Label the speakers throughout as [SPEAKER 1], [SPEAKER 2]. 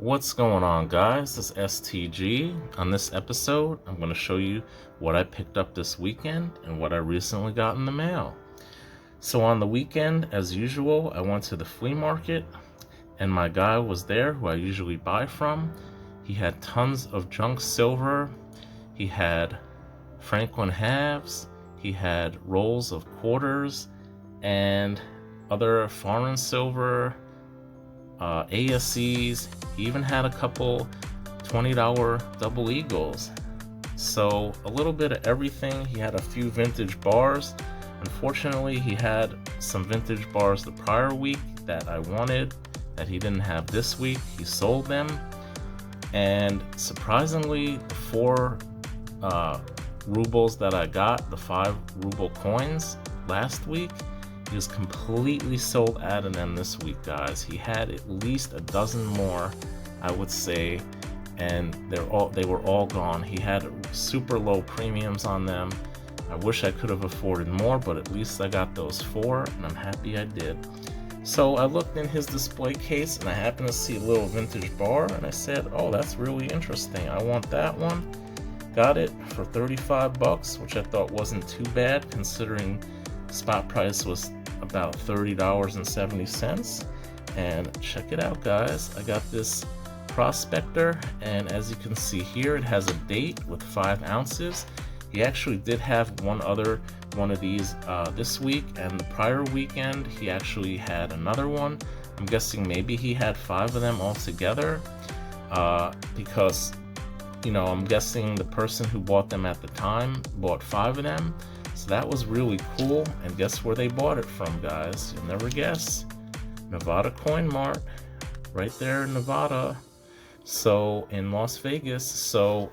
[SPEAKER 1] What's going on, guys? This is STG. On this episode, I'm going to show you what I picked up this weekend and what I recently got in the mail. So on the weekend, as usual, I went to the flea market and my guy was there who I usually buy from. He had tons of junk silver. He had Franklin halves. He had rolls of quarters and other foreign silver, ASCs. He even had a couple $20 double eagles. So a little bit of everything. He had a few vintage bars. Unfortunately, he had some vintage bars the prior week that I wanted that he didn't have this week. He sold them, and surprisingly, the 4 rubles that I got, the 5 ruble coins last week, he was completely sold out of them this week, guys. He had at least a dozen more, I would say, and they were all gone. He had super low premiums on them. I wish I could have afforded more, but at least I got those 4, and I'm happy I did. So I looked in his display case, and I happened to see a little vintage bar, and I said, oh, that's really interesting. I want that one. Got it for 35 bucks, which I thought wasn't too bad considering spot price was about $30.70. And check it out, guys. I got this Prospector, and as you can see here, it has a date with 5 ounces. He actually did have one of these this week, and the prior weekend he actually had another one. I'm guessing maybe he had 5 of them all together, because I'm guessing the person who bought them at the time bought 5 of them. So that was really cool. And guess where they bought it from, guys? You'll never guess. Nevada Coin Mart, right there in Nevada. So in Las Vegas. So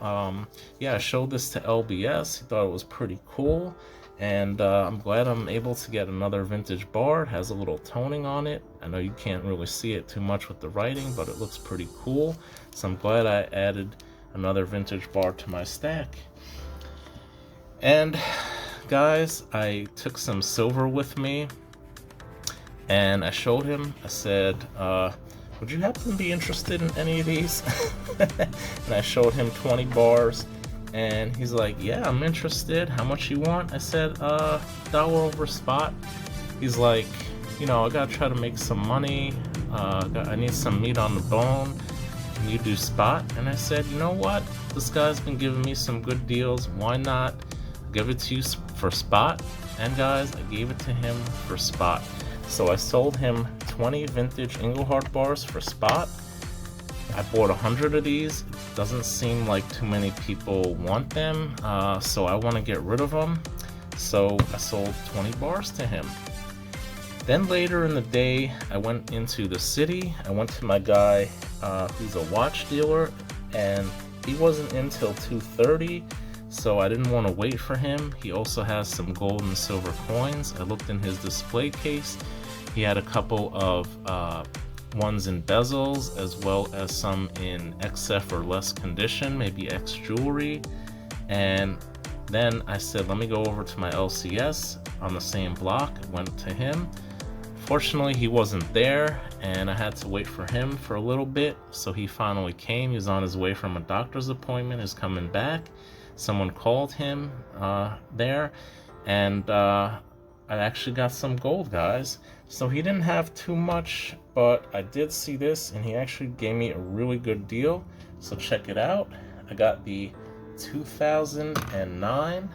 [SPEAKER 1] yeah, I showed this to LBS. He thought it was pretty cool, and I'm glad I'm able to get another vintage bar. It has a little toning on it. I know you can't really see it too much with the writing, but it looks pretty cool. So I'm glad I added another vintage bar to my stack. And guys, I took some silver with me, and I showed him. I said, would you happen to be interested in any of these? And I showed him 20 bars, and he's like, yeah, I'm interested. How much you want? I said, $1 over spot. He's like, I gotta try to make some money. I need some meat on the bone. Can you do spot? And I said, you know what? This guy's been giving me some good deals. Why not give it to you for spot? And guys, I gave it to him for spot. So I sold him 20 vintage Engelhard bars for spot. I bought 100 of these. It doesn't seem like too many people want them, so I want to get rid of them. So I sold 20 bars to him. Then later in the day, I went into the city. I went to my guy, who's a watch dealer, and he wasn't in till 2:30. So I didn't want to wait for him. He also has some gold and silver coins. I looked in his display case. He had a couple of ones in bezels, as well as some in XF or less condition, maybe X jewelry. And then I said, let me go over to my LCS on the same block. I went to him. Fortunately, he wasn't there, and I had to wait for him for a little bit. So he finally came. He was on his way from a doctor's appointment. He's coming back. Someone called him there, and I actually got some gold, guys. So he didn't have too much, but I did see this, and he actually gave me a really good deal. So check it out. I got the 2009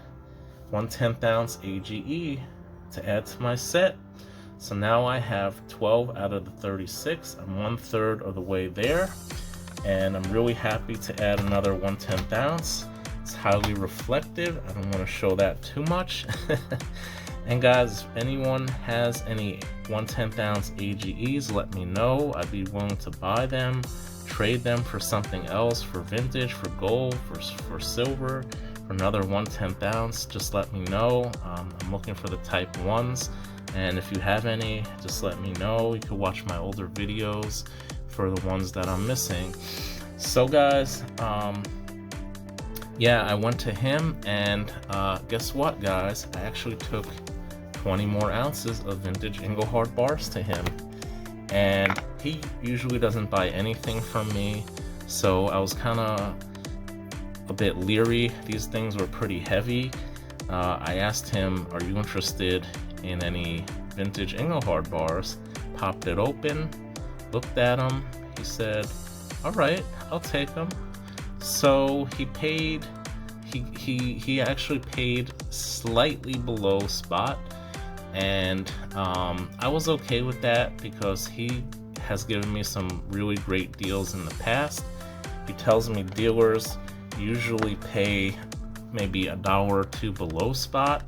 [SPEAKER 1] 1/10 ounce AGE to add to my set. So now I have 12 out of the 36. I'm 1/3 of the way there, and I'm really happy to add another 1/10 ounce. It's highly reflective. I don't want to show that too much. And guys, if anyone has any 1/10 ounce AGEs, let me know. I'd be willing to buy them, trade them for something else, for vintage, for gold, for silver, for another 1/10 ounce. Just let me know. I'm looking for the type 1s, and if you have any, just let me know. You can watch my older videos for the ones that I'm missing. So guys, yeah, I went to him, and guess what, guys? I actually took 20 more ounces of vintage Engelhard bars to him. and he usually doesn't buy anything from me, so I was kind of a bit leery. These things were pretty heavy. I asked him, are you interested in any vintage Engelhard bars? Popped it open, looked at them, he said, all right, I'll take them. So he paid, he actually paid slightly below spot, and I was okay with that because he has given me some really great deals in the past. He tells me dealers usually pay maybe $1 or $2 below spot.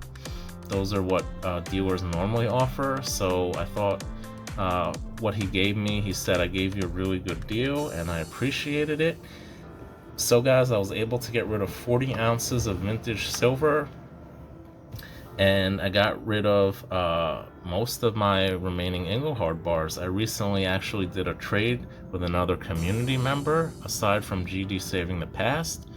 [SPEAKER 1] Those are what dealers normally offer. So I thought what he gave me, he said, I gave you a really good deal, and I appreciated it. So guys, I was able to get rid of 40 ounces of vintage silver, and I got rid of most of my remaining Engelhard bars. I recently actually did a trade with another community member, aside from GD Saving the Past.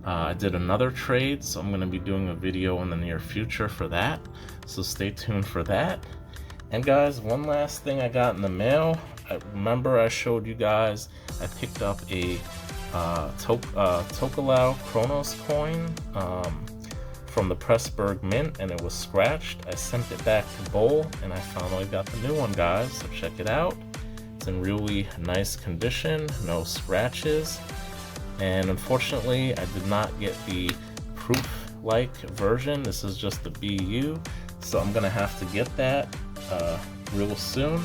[SPEAKER 1] I did another trade, so I'm going to be doing a video in the near future for that, so stay tuned for that. And guys, one last thing I got in the mail. Remember I showed you guys I picked up a Tokelau Chronos coin from the Pressburg Mint, and it was scratched. I sent it back to Bowl, and I finally got the new one, guys, so check it out. It's in really nice condition, no scratches. And unfortunately, I did not get the proof-like version. This is just the BU, so I'm gonna have to get that real soon.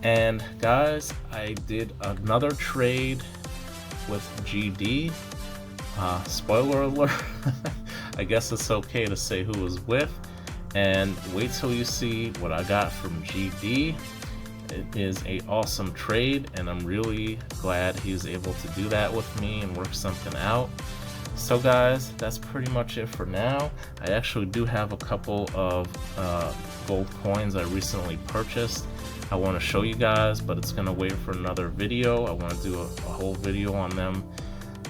[SPEAKER 1] And guys, I did another trade with GD. Spoiler alert, I guess it's okay to say who it was with. And wait till you see what I got from GD. It is a awesome trade, and I'm really glad he was able to do that with me and work something out. So guys, that's pretty much it for now. I actually do have a couple of gold coins I recently purchased. I want to show you guys, but it's gonna wait for another video. I want to do a whole video on them.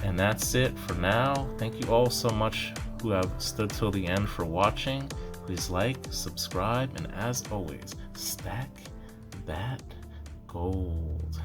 [SPEAKER 1] And that's it for now. Thank you all so much who have stood till the end for watching. Please like, subscribe, and as always, stack that gold.